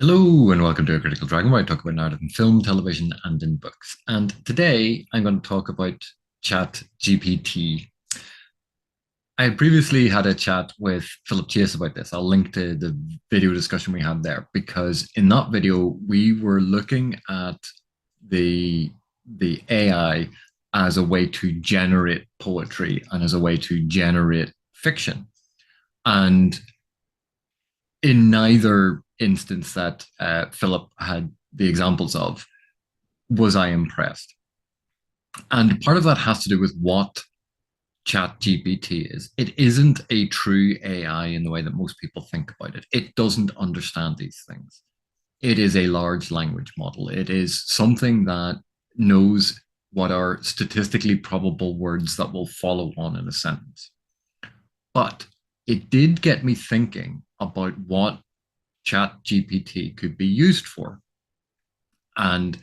Hello and welcome to A Critical Dragon, where I talk about narrative in film, television, and in books. And today I'm going to talk about Chat GPT. I had previously had a chat with Philip Chase about this. I'll link to the video discussion we had there because in that video we were looking at the the AI as a way to generate poetry and as a way to generate fiction. And in neither instance that Philip had the examples of was I impressed. And part of that has to do with what Chat GPT is. It isn't a true AI in the way that most people think about it. It doesn't understand these things. It is a large language model. It is something that knows what are statistically probable words that will follow on in a sentence. But it did get me thinking about what Chat GPT could be used for. And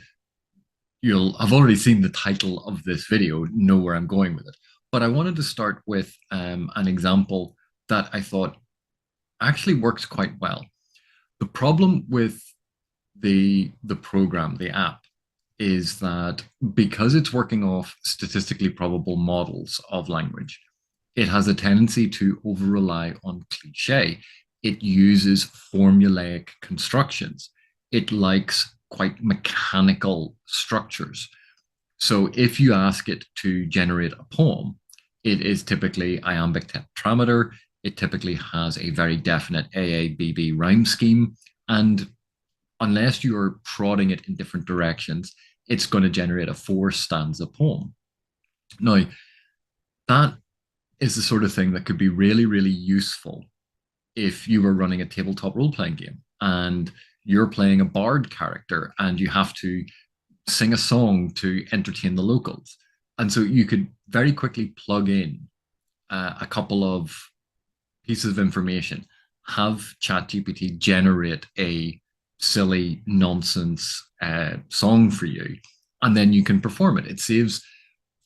you'll have already seen the title of this video, know where I'm going with it. But I wanted to start with an example that I thought actually works quite well. The problem with the program, the app, is that because it's working off statistically probable models of language, it has a tendency to over rely on cliche. It uses formulaic constructions. It likes quite mechanical structures. So if you ask it to generate a poem, it is typically iambic tetrameter. It typically has a very definite AABB rhyme scheme. And unless you're prodding it in different directions, it's going to generate a four stanza poem. Now, that is the sort of thing that could be really, really useful if you were running a tabletop role playing game and you're playing a bard character and you have to sing a song to entertain the locals. And so you could very quickly plug in a couple of pieces of information, have ChatGPT generate a silly nonsense song for you, and then you can perform it. It saves,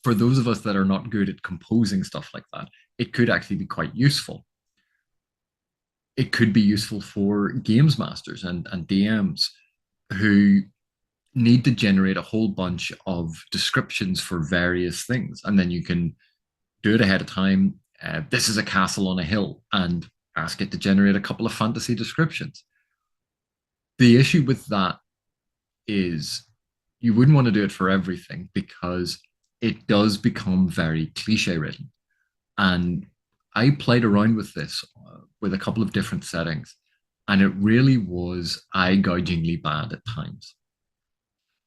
for those of us that are not good at composing stuff like that, it could actually be quite useful. It could be useful for games masters and DMs who need to generate a whole bunch of descriptions for various things. And then you can do it ahead of time. This is a castle on a hill, and ask it to generate a couple of fantasy descriptions. The issue with that is you wouldn't want to do it for everything because it does become very cliche written. And I played around with this with a couple of different settings, and it really was eye gougingly bad at times.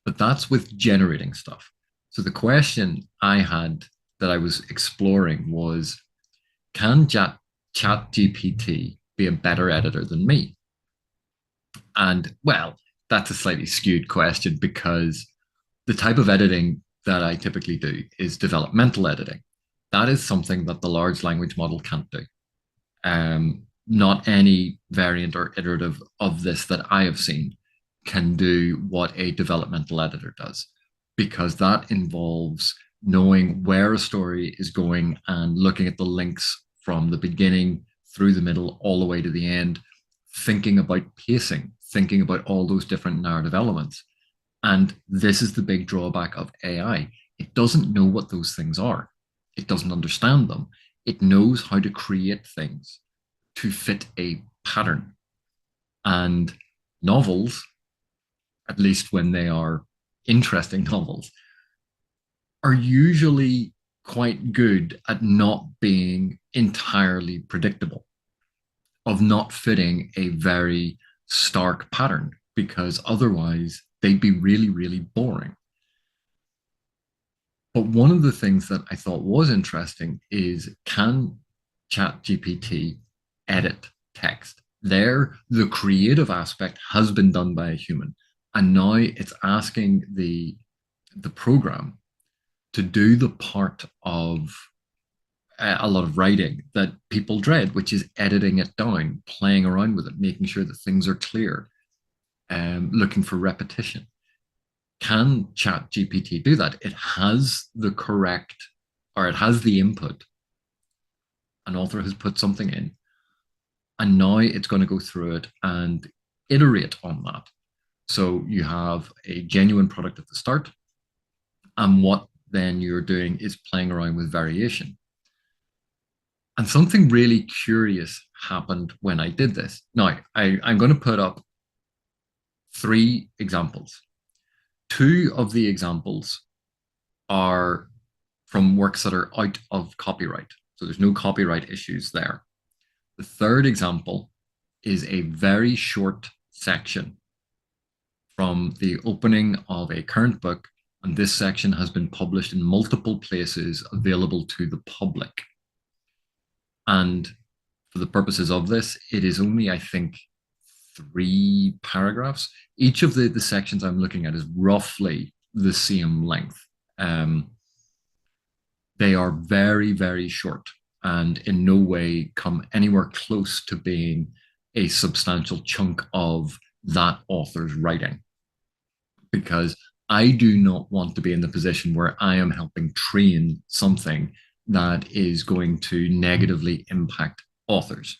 But that's with generating stuff. So the question I had that I was exploring was, can Chat GPT be a better editor than me? And well, that's a slightly skewed question because the type of editing that I typically do is developmental editing. That is something that the large language model can't do. Not any variant or iterative of this that I have seen can do what a developmental editor does, because that involves knowing where a story is going and looking at the links from the beginning through the middle all the way to the end, thinking about pacing, thinking about all those different narrative elements. And this is the big drawback of AI. It doesn't know what those things are. It doesn't understand them. It knows how to create things to fit a pattern. And novels, at least when they are interesting novels, are usually quite good at not being entirely predictable, of not fitting a very stark pattern, because otherwise they'd be really, really boring. But one of the things that I thought was interesting is, can ChatGPT edit text? There, the creative aspect has been done by a human. And now it's asking the program to do the part of a lot of writing that people dread, which is editing it down, playing around with it, making sure that things are clear, looking for repetition. Can Chat GPT do that? It has the correct, or it has the input. An author has put something in, and now it's going to go through it and iterate on that. So you have a genuine product at the start, and what then you're doing is playing around with variation. And something really curious happened when I did this. Now, I'm going to put up three examples. Two of the examples are from works that are out of copyright. So there's no copyright issues there. The third example is a very short section from the opening of a current book, and this section has been published in multiple places available to the public. And for the purposes of this, it is only, I think, 3 paragraphs. Each of the sections I'm looking at is roughly the same length. They are very, very short and in no way come anywhere close to being a substantial chunk of that author's writing. Because I do not want to be in the position where I am helping train something that is going to negatively impact authors.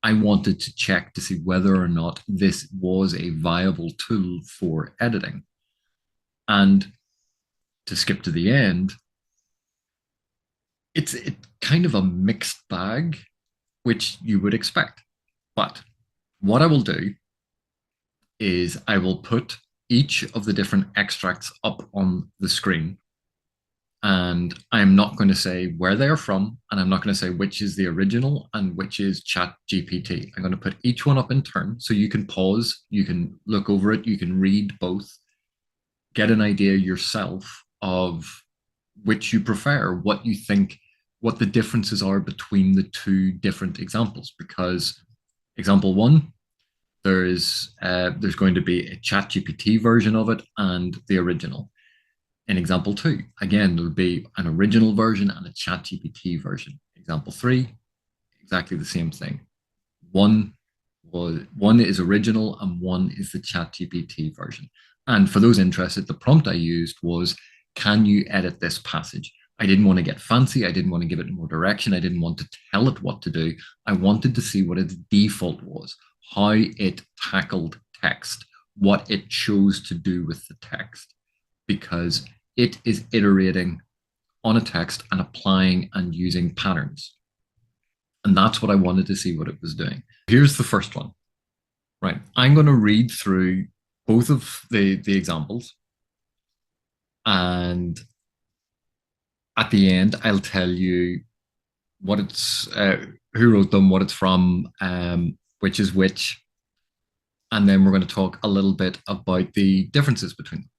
I wanted to check to see whether or not this was a viable tool for editing. And to skip to the end, it's kind of a mixed bag, which you would expect. But what I will do is I will put each of the different extracts up on the screen. And I'm not going to say where they are from, and I'm not going to say which is the original and which is Chat GPT. I'm going to put each one up in turn so you can pause, you can look over it, you can read both, get an idea yourself of which you prefer, what you think, what the differences are between the two different examples. Because example one, there's going to be a Chat GPT version of it and the original. In example 2, again, there'll be an original version and a Chat GPT version. Example 3, exactly the same thing. One is original and one is the Chat GPT version. And for those interested, the prompt I used was, can you edit this passage? I didn't want to get fancy. I didn't want to give it more direction. I didn't want to tell it what to do. I wanted to see what its default was, how it tackled text, what it chose to do with the text, because it is iterating on a text and applying and using patterns. And that's what I wanted to see what it was doing. Here's the first one. Right. I'm going to read through both of the examples. And at the end, I'll tell you what it's, who wrote them, what it's from, which is which. And then we're going to talk a little bit about the differences between them.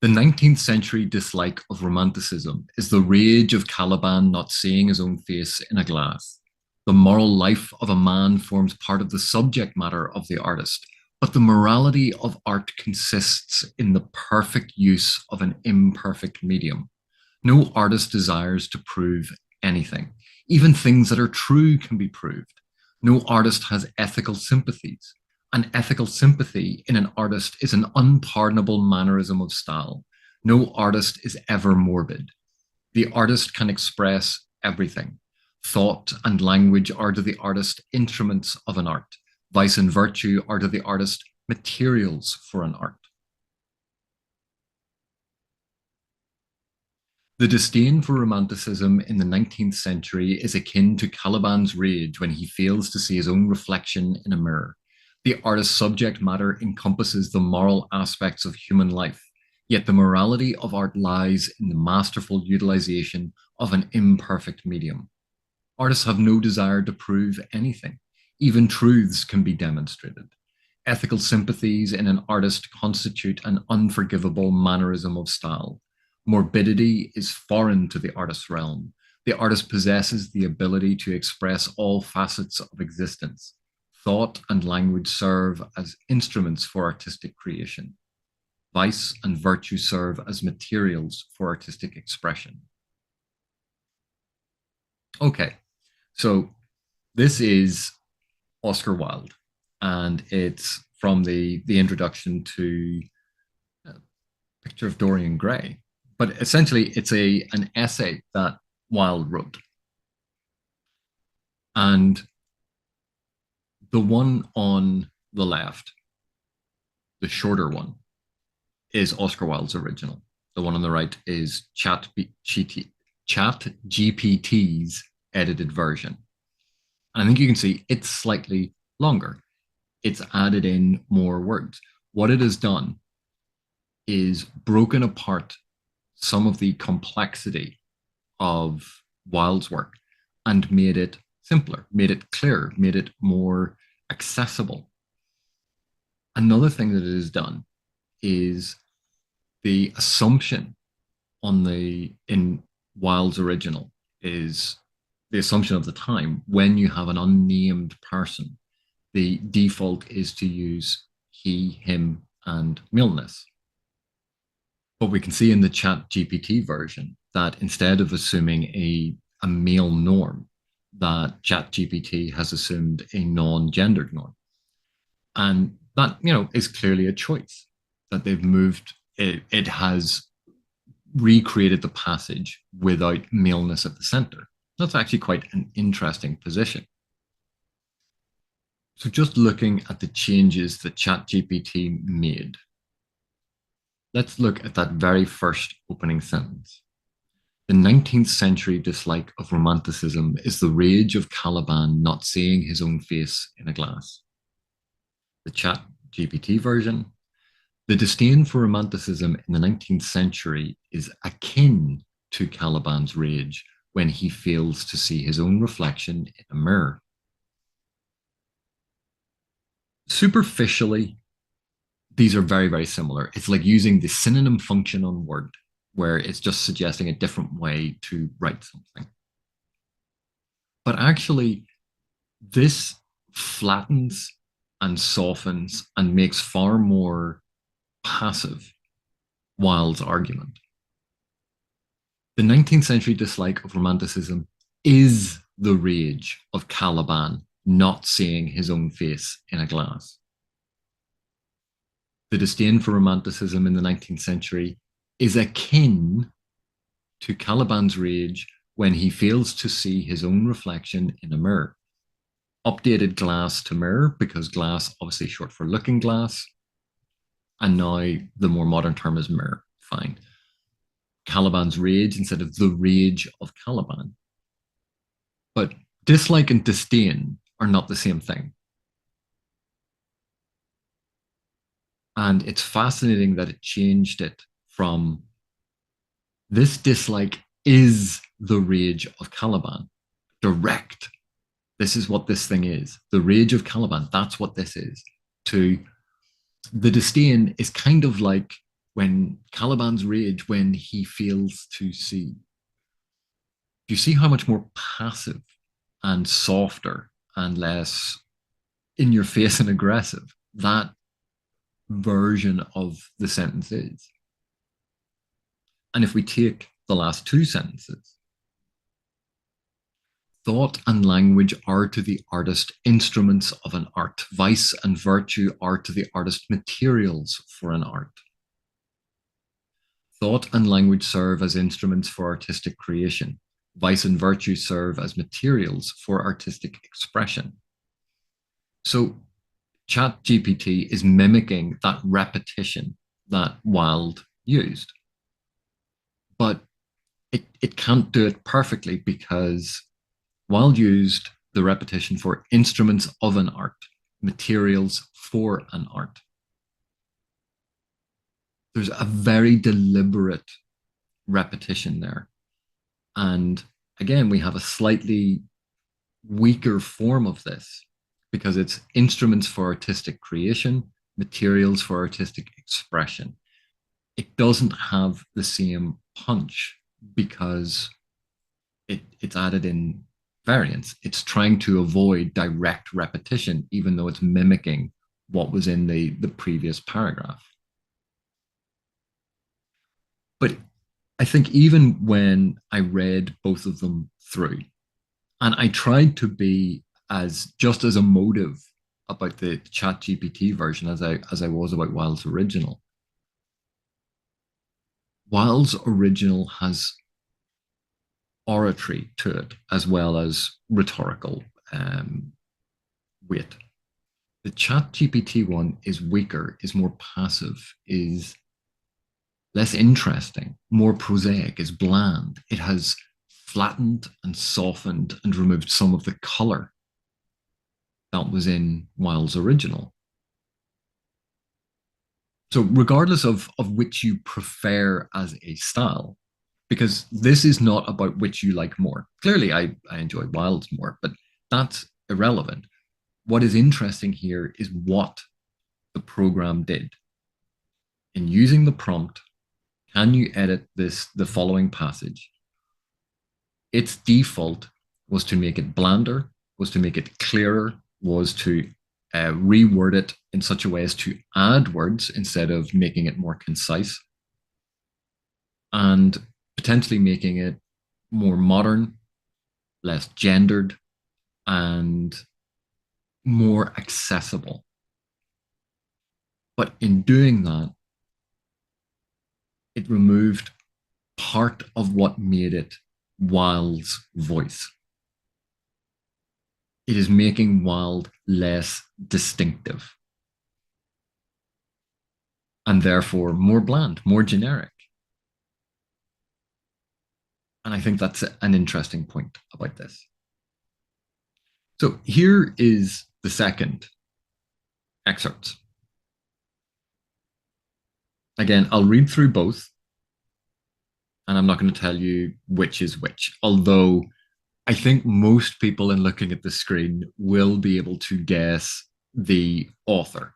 The 19th century dislike of romanticism is the rage of Caliban not seeing his own face in a glass. The moral life of a man forms part of the subject matter of the artist, but the morality of art consists in the perfect use of an imperfect medium. No artist desires to prove anything. Even things that are true can be proved. No artist has ethical sympathies. An ethical sympathy in an artist is an unpardonable mannerism of style. No artist is ever morbid. The artist can express everything. Thought and language are to the artist instruments of an art. Vice and virtue are to the artist materials for an art. The disdain for romanticism in the 19th century is akin to Caliban's rage when he fails to see his own reflection in a mirror. The artist's subject matter encompasses the moral aspects of human life, yet the morality of art lies in the masterful utilization of an imperfect medium. Artists have no desire to prove anything. Even truths can be demonstrated. Ethical sympathies in an artist constitute an unforgivable mannerism of style. Morbidity is foreign to the artist's realm. The artist possesses the ability to express all facets of existence. Thought and language serve as instruments for artistic creation. Vice and virtue serve as materials for artistic expression. Okay, so this is Oscar Wilde, and it's from the introduction to Picture of Dorian Gray. But essentially, it's an essay that Wilde wrote. And The one on the left, the shorter one, is Oscar Wilde's original. The one on the right is Chat GPT's edited version. And I think you can see it's slightly longer. It's added in more words. What it has done is broken apart some of the complexity of Wilde's work and made it simpler, made it clearer, made it more accessible. Another thing that it has done is the assumption in Wilde's original is the assumption of the time when you have an unnamed person, the default is to use he, him, and maleness. But we can see in the Chat GPT version that instead of assuming a male norm, that Chat GPT has assumed a non-gendered norm. And that, is clearly a choice that they've moved. It has recreated the passage without maleness at the center. That's actually quite an interesting position. So just looking at the changes that ChatGPT made, let's look at that very first opening sentence. The 19th century dislike of romanticism is the rage of Caliban not seeing his own face in a glass. The ChatGPT version, the disdain for romanticism in the 19th century is akin to Caliban's rage when he fails to see his own reflection in a mirror. Superficially, these are very, very similar. It's like using the synonym function on Word, where it's just suggesting a different way to write something. But actually, this flattens and softens and makes far more passive Wilde's argument. The 19th century dislike of romanticism is the rage of Caliban not seeing his own face in a glass. The disdain for romanticism in the 19th century is akin to Caliban's rage when he fails to see his own reflection in a mirror. Updated glass to mirror because glass obviously short for looking glass. And now the more modern term is mirror. Fine. Caliban's rage instead of the rage of Caliban. But dislike and disdain are not the same thing. And it's fascinating that it changed it from this dislike is the rage of Caliban. Direct. This is what this thing is. The rage of Caliban, that's what this is. To the disdain is kind of like when Caliban's rage when he fails to see. Do you see how much more passive and softer and less in your face and aggressive that version of the sentence is? And if we take the last two sentences, thought and language are to the artist instruments of an art. Vice and virtue are to the artist materials for an art. Thought and language serve as instruments for artistic creation. Vice and virtue serve as materials for artistic expression. So ChatGPT is mimicking that repetition that Wilde used. But it can't do it perfectly because Wilde used the repetition for instruments of an art, materials for an art. There's a very deliberate repetition there. And again, we have a slightly weaker form of this because it's instruments for artistic creation, materials for artistic expression. It doesn't have the same punch because it's added in variance. It's trying to avoid direct repetition, even though it's mimicking what was in the previous paragraph. But I think even when I read both of them through, and I tried to be just as emotive about the ChatGPT version as I was about Wilde's original. Wilde's original has oratory to it as well as rhetorical weight. The Chat GPT one is weaker, is more passive, is less interesting, more prosaic, is bland. It has flattened and softened and removed some of the color that was in Wilde's original. So, regardless of which you prefer as a style, because this is not about which you like more. Clearly, I enjoy Wilde's more, but that's irrelevant. What is interesting here is what the program did. In using the prompt, can you edit the following passage? Its default was to make it blander, was to make it clearer, was to reword it in such a way as to add words instead of making it more concise, and potentially making it more modern, less gendered, and more accessible. But in doing that, it removed part of what made it Wilde's voice. It is making Wilde less distinctive and therefore more bland, more generic. And I think that's an interesting point about this. So here is the second excerpt. Again, I'll read through both, and I'm not going to tell you which is which, although I think most people in looking at the screen will be able to guess the author.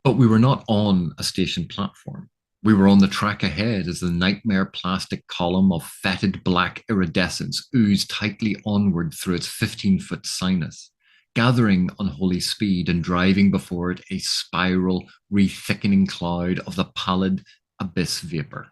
But we were not on a station platform. We were on the track ahead as the nightmare plastic column of fetid black iridescence oozed tightly onward through its 15-foot sinus, gathering unholy speed and driving before it a spiral, re-thickening cloud of the pallid abyss vapor.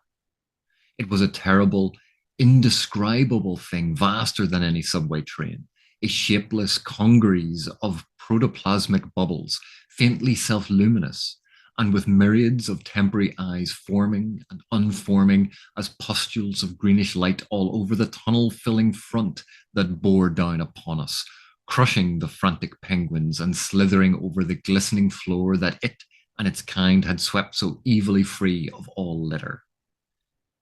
It was a terrible, indescribable thing, vaster than any subway train, a shapeless congeries of protoplasmic bubbles, faintly self-luminous, and with myriads of temporary eyes forming and unforming as pustules of greenish light all over the tunnel-filling front that bore down upon us, crushing the frantic penguins and slithering over the glistening floor that it and its kind had swept so evilly free of all litter.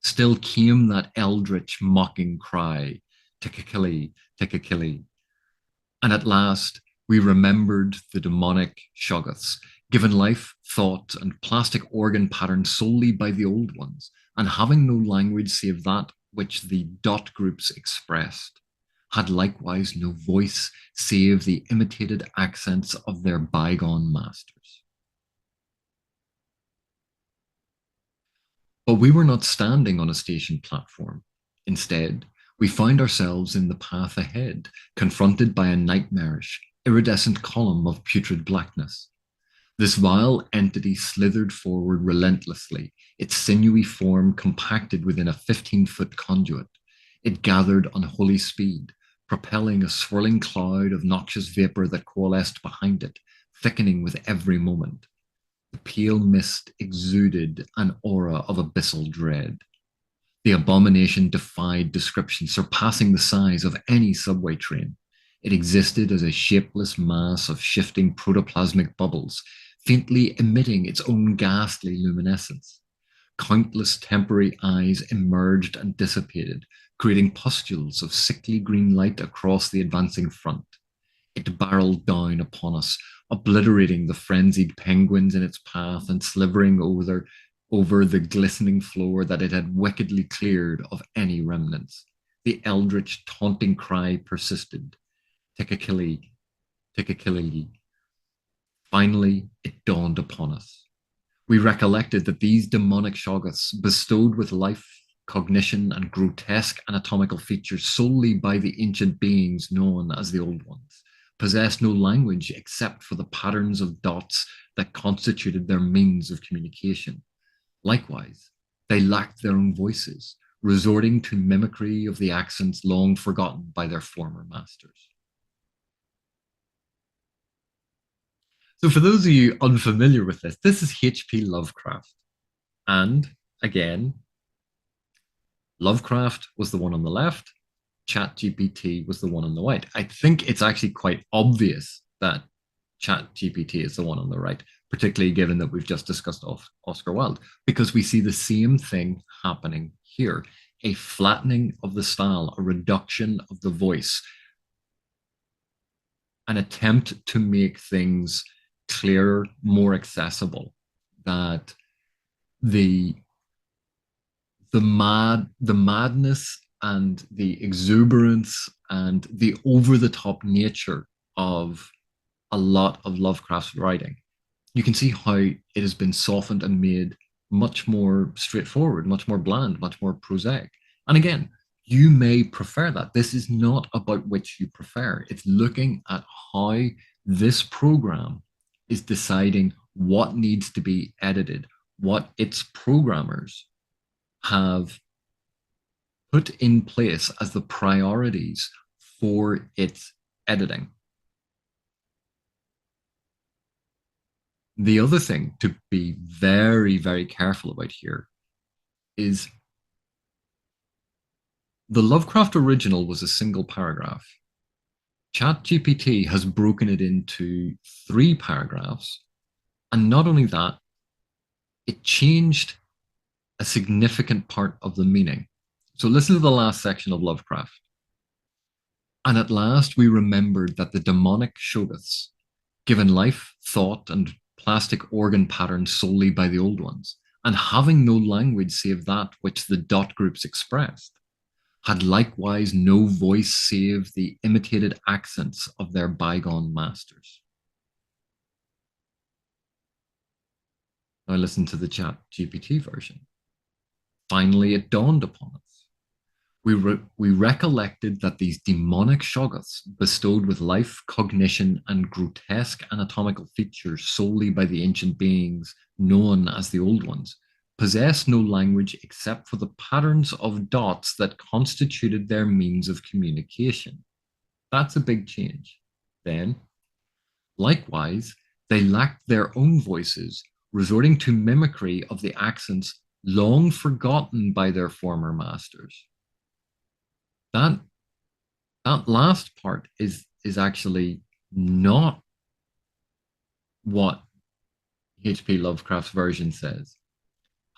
Still came that eldritch mocking cry, Tickakilly, Tickakilly. And at last we remembered the demonic Shoggoths, given life, thought, and plastic organ patterns solely by the old ones, and having no language save that which the dot groups expressed, had likewise no voice save the imitated accents of their bygone masters. But we were not standing on a station platform. Instead, we found ourselves in the path ahead, confronted by a nightmarish, iridescent column of putrid blackness. This vile entity slithered forward relentlessly, its sinewy form compacted within a 15-foot conduit. It gathered unholy speed, propelling a swirling cloud of noxious vapor that coalesced behind it, thickening with every moment. The pale mist exuded an aura of abyssal dread. The abomination defied description, surpassing the size of any subway train. It existed as a shapeless mass of shifting protoplasmic bubbles, faintly emitting its own ghastly luminescence. Countless temporary eyes emerged and dissipated, creating pustules of sickly green light across the advancing front. It barreled down upon us, obliterating the frenzied penguins in its path and slivering over the glistening floor that it had wickedly cleared of any remnants. The eldritch taunting cry persisted. Tickakilly, Tickakilly. Finally, it dawned upon us. We recollected that these demonic Shoggoths, bestowed with life, cognition, and grotesque anatomical features solely by the ancient beings known as the Old Ones, possessed no language except for the patterns of dots that constituted their means of communication. Likewise, they lacked their own voices, resorting to mimicry of the accents long forgotten by their former masters. So for those of you unfamiliar with this is H.P. Lovecraft. And again, Lovecraft was the one on the left, Chat GPT was the one on the right. I think it's actually quite obvious that Chat GPT is the one on the right, particularly given that we've just discussed Oscar Wilde, because we see the same thing happening here, a flattening of the style, a reduction of the voice, an attempt to make things clearer, more accessible, that the the madness and the exuberance and the over the top nature of a lot of Lovecraft's writing, you can see how it has been softened and made much more straightforward, much more bland, much more prosaic. And again, you may prefer that. This is not about which you prefer. It's looking at how this program is deciding what needs to be edited, what its programmers have put in place as the priorities for its editing. The other thing to be very, very careful about here is the Lovecraft original was a single paragraph. ChatGPT has broken it into 3 paragraphs. And not only that, it changed a significant part of the meaning. So listen to the last section of Lovecraft. And at last we remembered that the demonic Shoggoths, given life, thought, and plastic organ patterns solely by the old ones, and having no language save that which the dot groups expressed, had likewise no voice save the imitated accents of their bygone masters. Now listen to the Chat GPT version. Finally, it dawned upon us. We recollected that these demonic Shoggoths, bestowed with life, cognition, and grotesque anatomical features solely by the ancient beings known as the Old Ones, possessed no language except for the patterns of dots that constituted their means of communication. That's a big change. Then, likewise, they lacked their own voices, resorting to mimicry of the accents long forgotten by their former masters. That last part is actually not what H.P. Lovecraft's version says.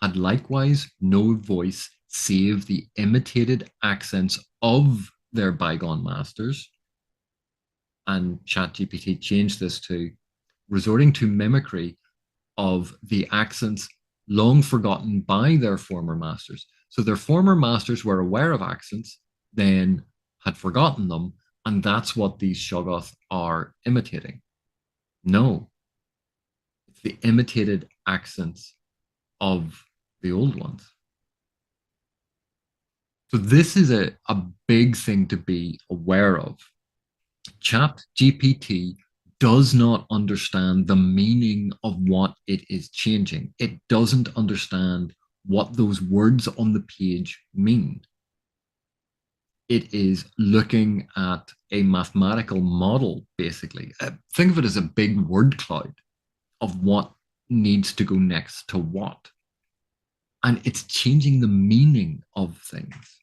Had likewise no voice save the imitated accents of their bygone masters. And ChatGPT changed this to resorting to mimicry of the accents long forgotten by their former masters. So their former masters were aware of accents, then had forgotten them, and that's what these Shoggoth are imitating. No, it's the imitated accents of the old ones. So this is a big thing to be aware of. Chat GPT does not understand the meaning of what it is changing. It doesn't understand what those words on the page mean. It is looking at a mathematical model, basically. Think of it as a big word cloud of what needs to go next to what. And it's changing the meaning of things.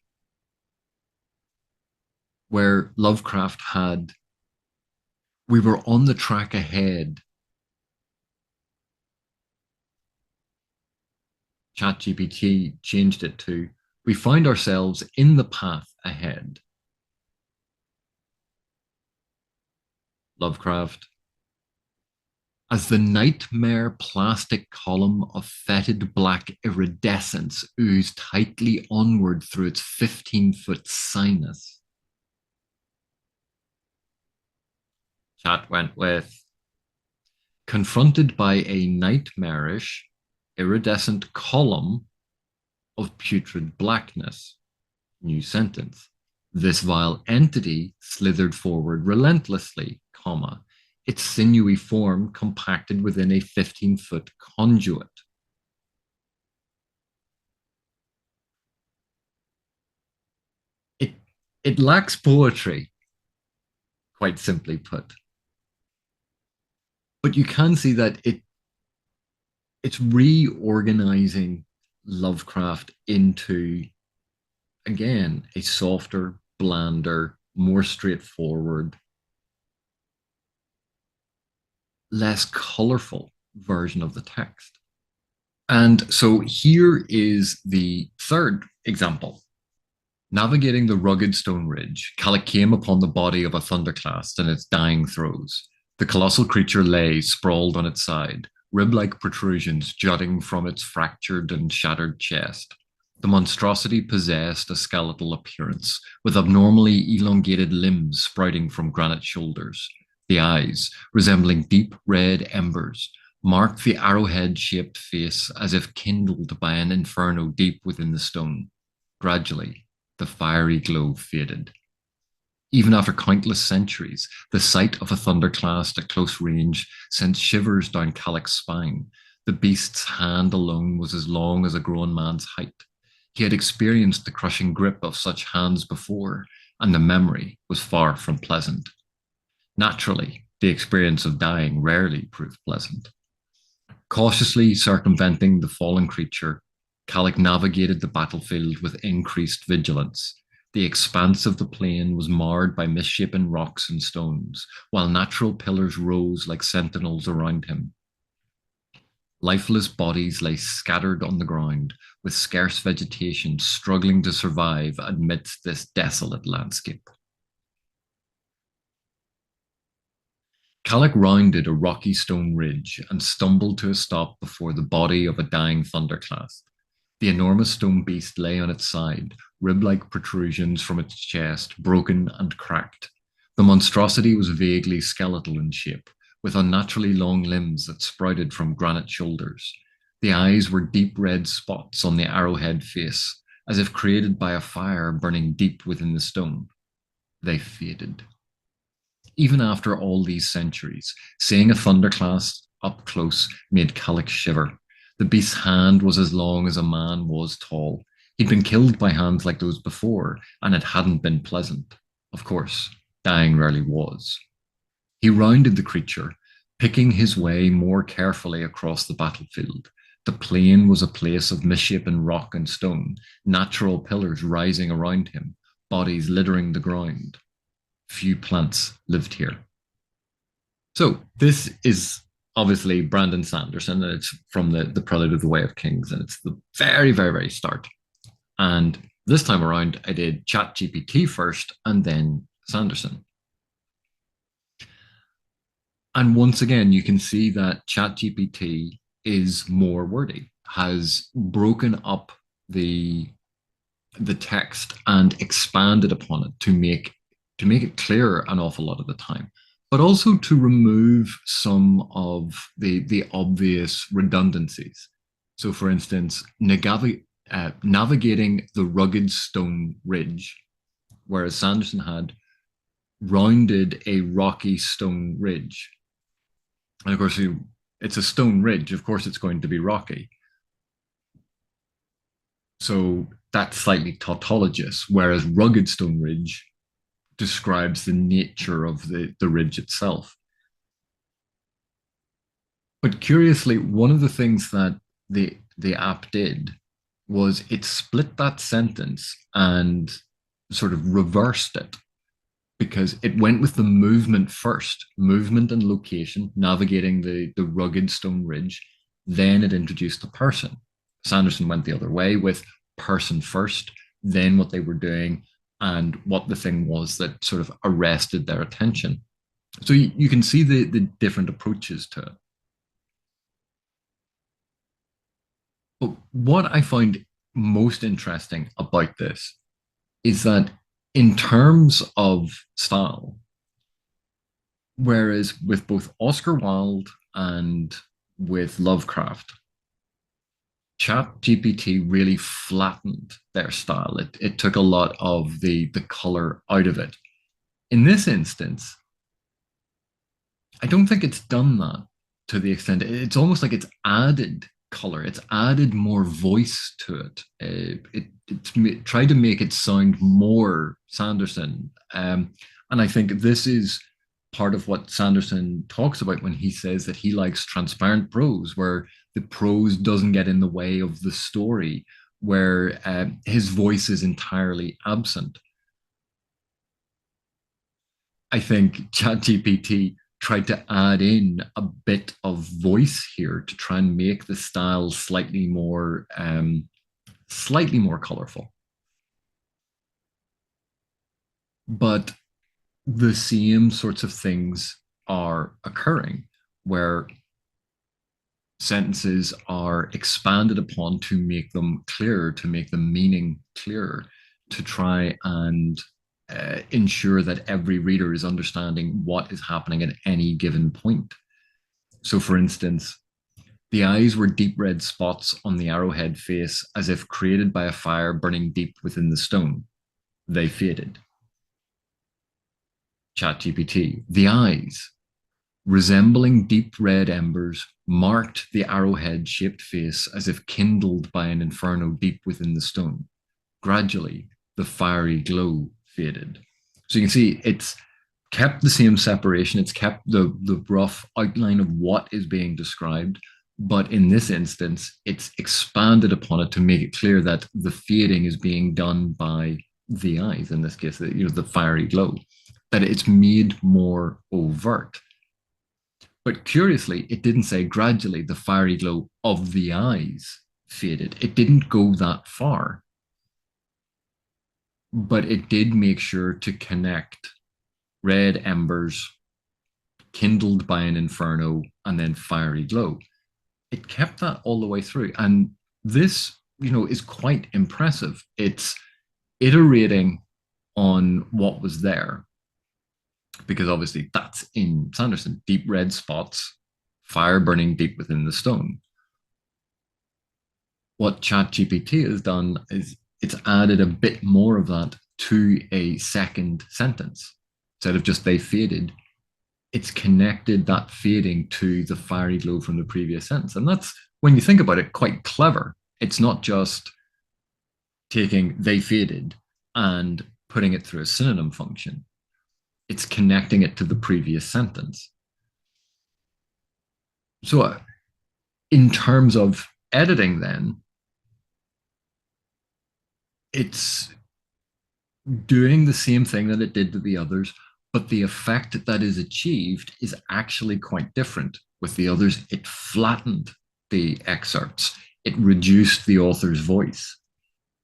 Where Lovecraft had, we were on the track ahead. ChatGPT changed it to, we find ourselves in the path ahead. Lovecraft, as the nightmare plastic column of fetid black iridescence oozed tightly onward through its 15-foot sinus. Chat went with, confronted by a nightmarish, iridescent column of putrid blackness. New sentence. This vile entity slithered forward relentlessly, comma, its sinewy form compacted within a 15-foot conduit. It lacks poetry, quite simply put. But you can see that it's reorganizing Lovecraft into, again, a softer, blander, more straightforward, less colorful version of the text. And so here is the third example. Navigating the rugged stone ridge, Calic came upon the body of a thunderclast in its dying throes. The colossal creature lay sprawled on its side, rib-like protrusions jutting from its fractured and shattered chest. The monstrosity possessed a skeletal appearance, with abnormally elongated limbs sprouting from granite shoulders. The eyes, resembling deep red embers, marked the arrowhead-shaped face as if kindled by an inferno deep within the stone. Gradually, the fiery glow faded. Even after countless centuries, the sight of a thunderclast at close range sent shivers down Calic's spine. The beast's hand alone was as long as a grown man's height. He had experienced the crushing grip of such hands before, and the memory was far from pleasant. Naturally, the experience of dying rarely proved pleasant. Cautiously circumventing the fallen creature, Calic navigated the battlefield with increased vigilance. The expanse of the plain was marred by misshapen rocks and stones, while natural pillars rose like sentinels around him. Lifeless bodies lay scattered on the ground, with scarce vegetation struggling to survive amidst this desolate landscape. Calic rounded a rocky stone ridge and stumbled to a stop before the body of a dying thunderclast. The enormous stone beast lay on its side, rib-like protrusions from its chest broken and cracked. The monstrosity was vaguely skeletal in shape, with unnaturally long limbs that sprouted from granite shoulders. The eyes were deep red spots on the arrowhead face, as if created by a fire burning deep within the stone. They faded. Even after all these centuries, seeing a thunderclast up close made Calic shiver. The beast's hand was as long as a man was tall. He'd been killed by hands like those before, and it hadn't been pleasant. Of course, dying rarely was. He rounded the creature, picking his way more carefully across the battlefield. The plain was a place of misshapen rock and stone, natural pillars rising around him, bodies littering the ground. Few plants lived here. So this is obviously Brandon Sanderson, and it's from the Prelude of the Way of Kings, and it's the very, very, very start. And this time around, I did Chat GPT first and then Sanderson. And once again, you can see that Chat GPT is more wordy, has broken up the text and expanded upon it to make it clearer an awful lot of the time, but also to remove some of the obvious redundancies. So, for instance, navigating the rugged stone ridge, whereas Sanderson had rounded a rocky stone ridge. And of course, it's a stone ridge. Of course, it's going to be rocky. So that's slightly tautologous, whereas rugged stone ridge describes the nature of the ridge itself. But curiously, one of the things that the app did was it split that sentence and sort of reversed it, because it went with the movement first, movement and location, navigating the rugged stone ridge. Then it introduced the person. Sanderson went the other way with person first, then what they were doing, and what the thing was that sort of arrested their attention. So you can see the different approaches to it. But what I find most interesting about this is that in terms of style, whereas with both Oscar Wilde and with Lovecraft, Chat GPT really flattened their style. It took a lot of the color out of it. In this instance, I don't think it's done that to the extent. It's almost like it's added color. It's added more voice to it. It's tried to make it sound more Sanderson. And I think this is part of what Sanderson talks about when he says that he likes transparent prose, where the prose doesn't get in the way of the story, where his voice is entirely absent. I think ChatGPT tried to add in a bit of voice here to try and make the style slightly more colorful. But the same sorts of things are occurring where sentences are expanded upon to make them clearer, to make the meaning clearer, to try and ensure that every reader is understanding what is happening at any given point. So, for instance, the eyes were deep red spots on the arrowhead face as if created by a fire burning deep within the stone. They faded. ChatGPT, the eyes, resembling deep red embers, marked the arrowhead shaped face as if kindled by an inferno deep within the stone. Gradually, the fiery glow faded. So you can see it's kept the same separation, it's kept the rough outline of what is being described, but in this instance, it's expanded upon it to make it clear that the fading is being done by the eyes, in this case, the fiery glow, that it's made more overt. But curiously, it didn't say gradually the fiery glow of the eyes faded. It didn't go that far, but it did make sure to connect red embers kindled by an inferno and then fiery glow. It kept that all the way through. And this, is quite impressive. It's iterating on what was there, because obviously that's in Sanderson, deep red spots, fire burning deep within the stone. What ChatGPT has done is it's added a bit more of that to a second sentence. Instead of just they faded, it's connected that fading to the fiery glow from the previous sentence. And that's, when you think about it, quite clever. It's not just taking they faded and putting it through a synonym function. It's connecting it to the previous sentence. So, in terms of editing, then, it's doing the same thing that it did to the others, but the effect that is achieved is actually quite different. With the others, it flattened the excerpts, it reduced the author's voice,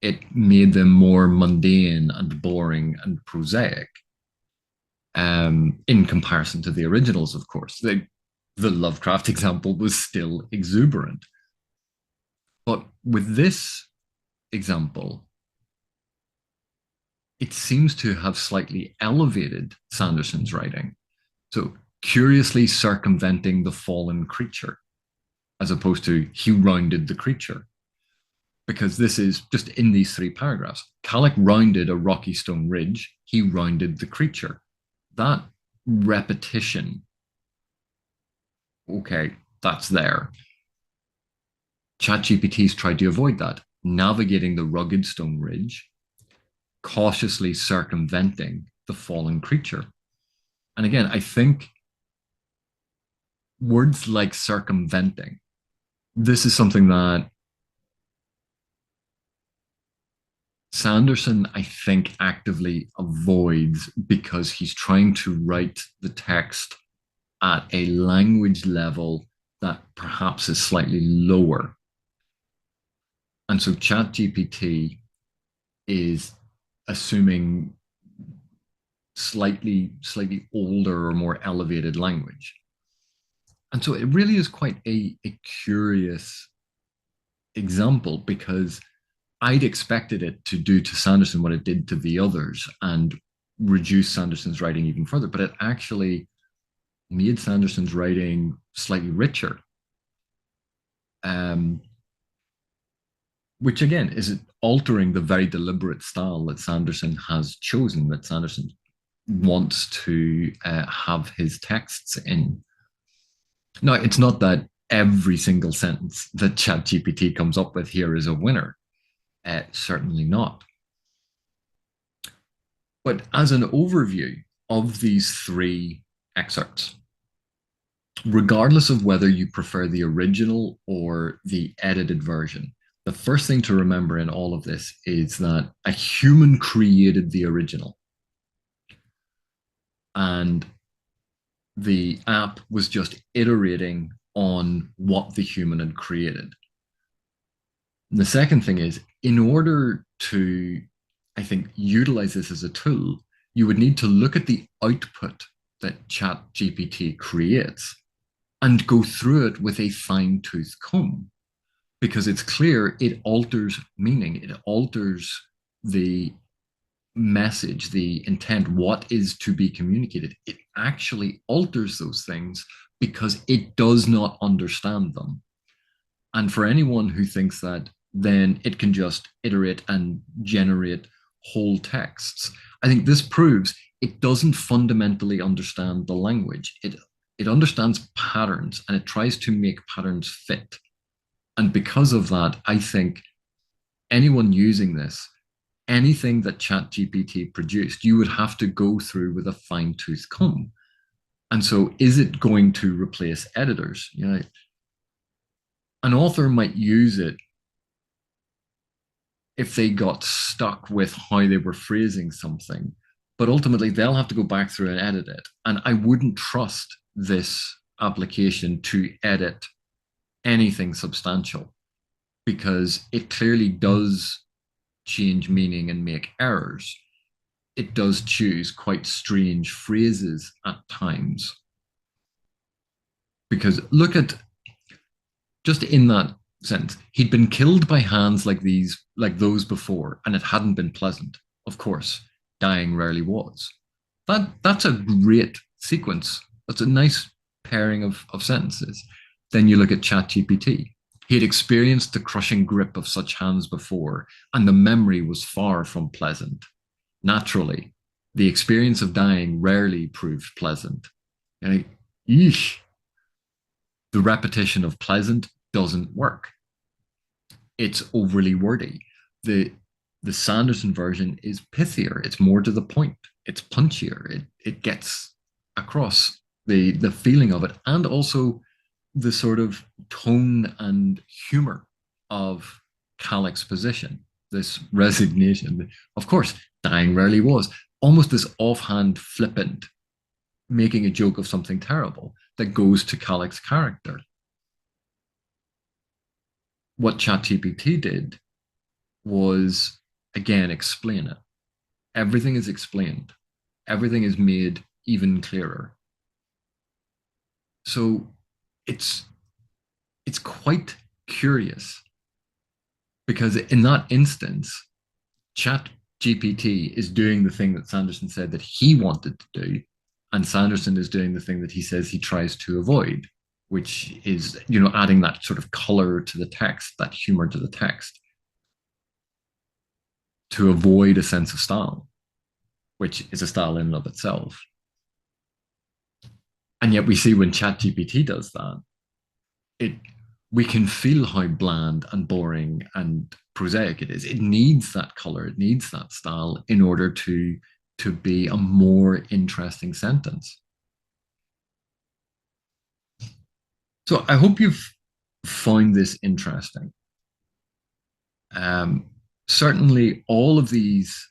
it made them more mundane and boring and prosaic. In comparison to the originals, of course. The Lovecraft example was still exuberant. But with this example, it seems to have slightly elevated Sanderson's writing. So, curiously circumventing the fallen creature, as opposed to he rounded the creature. Because this is just in these 3 paragraphs. Calic rounded a rocky stone ridge, he rounded the creature. That repetition, okay, that's there. ChatGPT's tried to avoid that, navigating the rugged stone ridge, cautiously circumventing the fallen creature. And again, I think words like circumventing, this is something that Sanderson, I think, actively avoids because he's trying to write the text at a language level that perhaps is slightly lower. And so ChatGPT is assuming slightly older or more elevated language. And so it really is quite a curious example, because I'd expected it to do to Sanderson what it did to the others and reduce Sanderson's writing even further, but it actually made Sanderson's writing slightly richer. Which again is altering the very deliberate style that Sanderson has chosen, that Sanderson wants to have his texts in. Now, it's not that every single sentence that ChatGPT comes up with here is a winner. Certainly not. But as an overview of these 3 excerpts, regardless of whether you prefer the original or the edited version, the first thing to remember in all of this is that a human created the original. And the app was just iterating on what the human had created. And the second thing is, in order to, I think, utilize this as a tool, you would need to look at the output that Chat GPT creates and go through it with a fine tooth comb, because it's clear it alters meaning, it alters the message, the intent, what is to be communicated. It actually alters those things because it does not understand them. And for anyone who thinks that, then it can just iterate and generate whole texts. I think this proves it doesn't fundamentally understand the language. It understands patterns and it tries to make patterns fit. And because of that, I think anyone using this, anything that ChatGPT produced, you would have to go through with a fine tooth comb. And so, is it going to replace editors? You know, an author might use it if they got stuck with how they were phrasing something, but ultimately they'll have to go back through and edit it. And I wouldn't trust this application to edit anything substantial because it clearly does change meaning and make errors. It does choose quite strange phrases at times. Because look at, just in that sense, he'd been killed by hands like these, like those before, and it hadn't been pleasant. Of course, dying rarely was. That's a great sequence. That's a nice pairing of sentences. Then you look at ChatGPT. He had experienced the crushing grip of such hands before, and the memory was far from pleasant. Naturally, the experience of dying rarely proved pleasant. And eesh, the repetition of pleasant doesn't work. It's overly wordy. The the Sanderson version is pithier. It's more to the point. It's punchier. It gets across the feeling of it, and also the sort of tone and humor of Calic's position. This resignation. Of course, dying rarely was. Almost this offhand, flippant, making a joke of something terrible that goes to Calic's character. What ChatGPT did was, again, explain it. Everything is explained. Everything is made even clearer. So it's it's quite curious because in that instance, Chat GPT is doing the thing that Sanderson said that he wanted to do, and Sanderson is doing the thing that he says he tries to avoid, which is, adding that sort of color to the text, that humor to the text, to avoid a sense of style, which is a style in and of itself. And yet we see when ChatGPT does that, it we can feel how bland and boring and prosaic it is. It needs that color, it needs that style in order to be a more interesting sentence. So I hope you've found this interesting. Certainly, all of these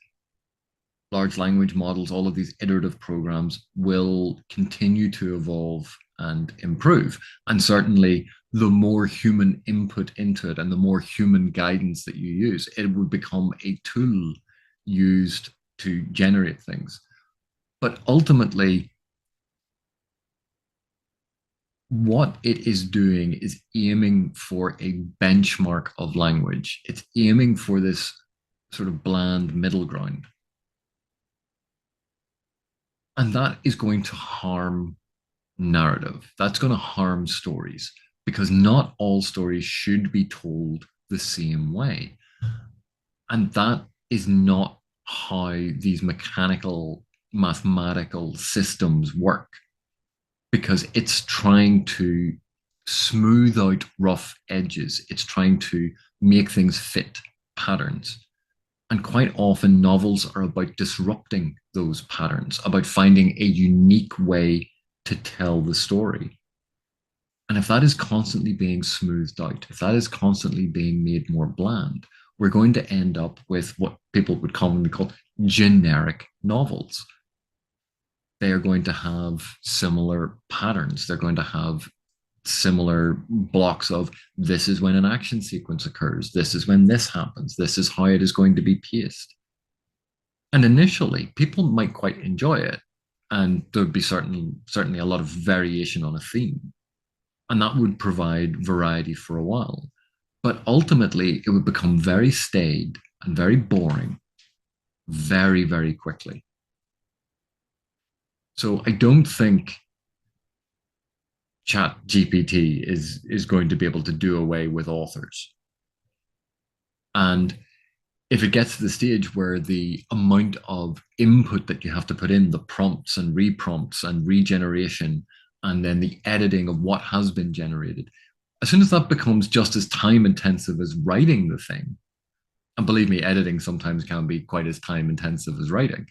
large language models, all of these iterative programs will continue to evolve and improve. And certainly, the more human input into it and the more human guidance that you use, it will become a tool used to generate things. But ultimately, what it is doing is aiming for a benchmark of language. It's aiming for this sort of bland middle ground. And that is going to harm narrative. That's going to harm stories because not all stories should be told the same way. And that is not how these mechanical, mathematical systems work, because it's trying to smooth out rough edges. It's trying to make things fit patterns. And quite often, novels are about disrupting those patterns, about finding a unique way to tell the story. And if that is constantly being smoothed out, if that is constantly being made more bland, we're going to end up with what people would commonly call generic novels. they are going to have similar patterns. They're going to have similar blocks of this is when an action sequence occurs, this is when this happens, this is how it is going to be paced. And initially, people might quite enjoy it, and there'd be certainly a lot of variation on a theme, and that would provide variety for a while. But ultimately, it would become very staid and very boring very, very quickly. So I don't think Chat GPT is going to be able to do away with authors. And if it gets to the stage where the amount of input that you have to put in, the prompts and reprompts and regeneration, and then the editing of what has been generated, as soon as that becomes just as time intensive as writing the thing, and believe me, editing sometimes can be quite as time intensive as writing,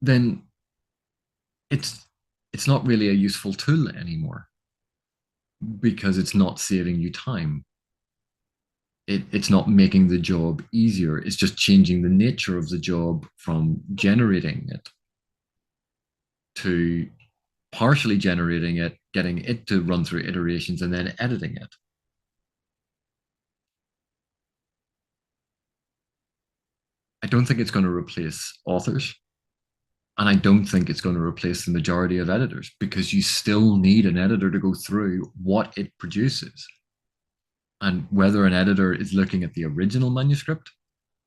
then it's it's not really a useful tool anymore because it's not saving you time. It's not making the job easier. It's just changing the nature of the job from generating it to partially generating it, getting it to run through iterations, and then editing it. I don't think it's going to replace authors. And I don't think it's going to replace the majority of editors because you still need an editor to go through what it produces. And whether an editor is looking at the original manuscript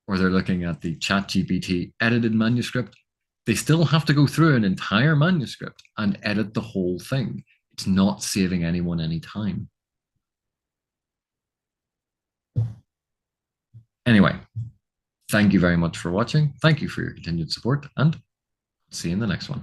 or they're looking at the Chat GPT edited manuscript, they still have to go through an entire manuscript and edit the whole thing. It's not saving anyone any time. Anyway, thank you very much for watching. Thank you for your continued support and see you in the next one.